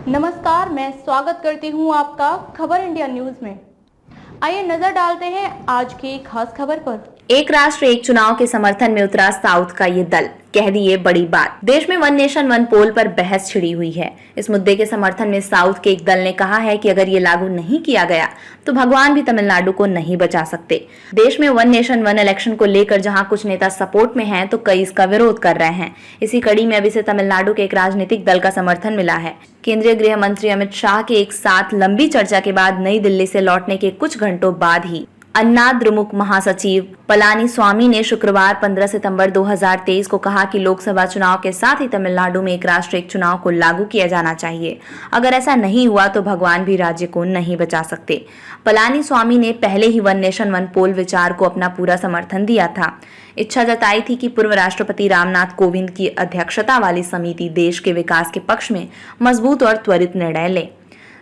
नमस्कार, मैं स्वागत करती हूं आपका खबर इंडिया न्यूज में। आइए नजर डालते हैं आज की खास खबर पर। एक राष्ट्र एक चुनाव के समर्थन में उतरा साउथ का ये दल, कह दी ये बड़ी बात। देश में वन नेशन वन पोल पर बहस छिड़ी हुई है। इस मुद्दे के समर्थन में साउथ के एक दल ने कहा है कि अगर ये लागू नहीं किया गया तो भगवान भी तमिलनाडु को नहीं बचा सकते। देश में वन नेशन वन इलेक्शन को लेकर जहां कुछ नेता सपोर्ट में हैं तो कई इसका विरोध कर रहे हैं। इसी कड़ी में अभी से तमिलनाडु के एक राजनीतिक दल का समर्थन मिला है। केंद्रीय गृह मंत्री अमित शाह के एक साथ लंबी चर्चा के बाद नई दिल्ली से लौटने के कुछ घंटों बाद ही अन्ना द्रमुक महासचिव पलानी स्वामी ने शुक्रवार 15 सितंबर 2023 को कहा कि लोकसभा चुनाव के साथ ही तमिलनाडु में एक राष्ट्र एक चुनाव को लागू किया जाना चाहिए। अगर ऐसा नहीं हुआ तो भगवान भी राज्य को नहीं बचा सकते। पलानी स्वामी ने पहले ही वन नेशन वन पोल विचार को अपना पूरा समर्थन दिया था। इच्छा जताई थी कि पूर्व राष्ट्रपति रामनाथ कोविंद की अध्यक्षता वाली समिति देश के विकास के पक्ष में मजबूत और त्वरित निर्णय ले।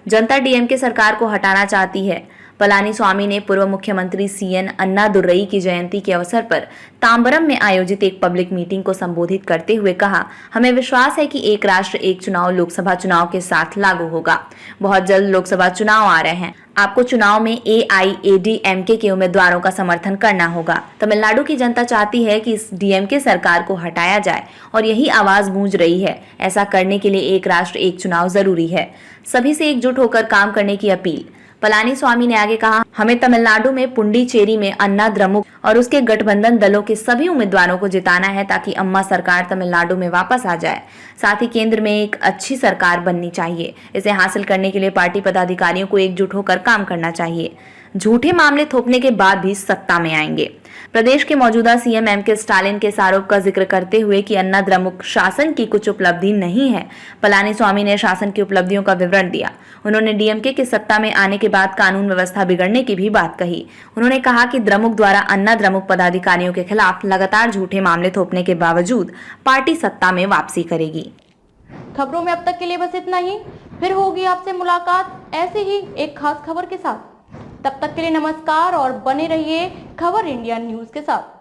जनता डीएमके सरकार को हटाना चाहती है। पलानी स्वामी ने पूर्व मुख्यमंत्री सीएन अन्नादुरई की जयंती के अवसर पर तांबरम में आयोजित एक पब्लिक मीटिंग को संबोधित करते हुए कहा, हमें विश्वास है कि एक राष्ट्र एक चुनाव लोकसभा चुनाव के साथ लागू होगा। बहुत जल्द लोकसभा चुनाव आ रहे हैं। आपको चुनाव में एआईएडीएमके के उम्मीदवारों का समर्थन करना होगा। तमिलनाडु की जनता चाहती है कि इस डीएमके सरकार को हटाया जाए और यही आवाज गूंज रही है। ऐसा करने के लिए एक राष्ट्र एक चुनाव जरूरी है। सभी से एकजुट होकर काम करने की अपील। पलानी स्वामी ने आगे कहा, हमें तमिलनाडु में पुंडीचेरी में अन्ना द्रमुक और उसके गठबंधन दलों के सभी उम्मीदवारों को जिताना है ताकि अम्मा सरकार तमिलनाडु में वापस आ जाए। साथ ही केंद्र में एक अच्छी सरकार बननी चाहिए। इसे हासिल करने के लिए पार्टी पदाधिकारियों को एकजुट होकर काम करना चाहिए। झूठे मामले थोपने के बाद भी सत्ता में आएंगे। प्रदेश के मौजूदा सीएम एमके स्टालिन के इस आरोप का जिक्र करते हुए कि अन्ना द्रमुक शासन की कुछ उपलब्धि नहीं है, पलानी स्वामी ने शासन की उपलब्धियों का विवरण दिया। उन्होंने डीएमके के सत्ता में आने के बाद कानून व्यवस्था बिगड़ने की भी बात कही। उन्होंने कहा कि द्रमुक द्वारा अन्ना द्रमुक पदाधिकारियों के खिलाफ लगातार झूठे मामले थोपने के बावजूद पार्टी सत्ता में वापसी करेगी। खबरों में अब तक के लिए बस इतना ही। फिर होगी आपसे मुलाकात ऐसे ही एक खास खबर के साथ। तब तक के लिए नमस्कार और बने रहिए खबर इंडिया न्यूज के साथ।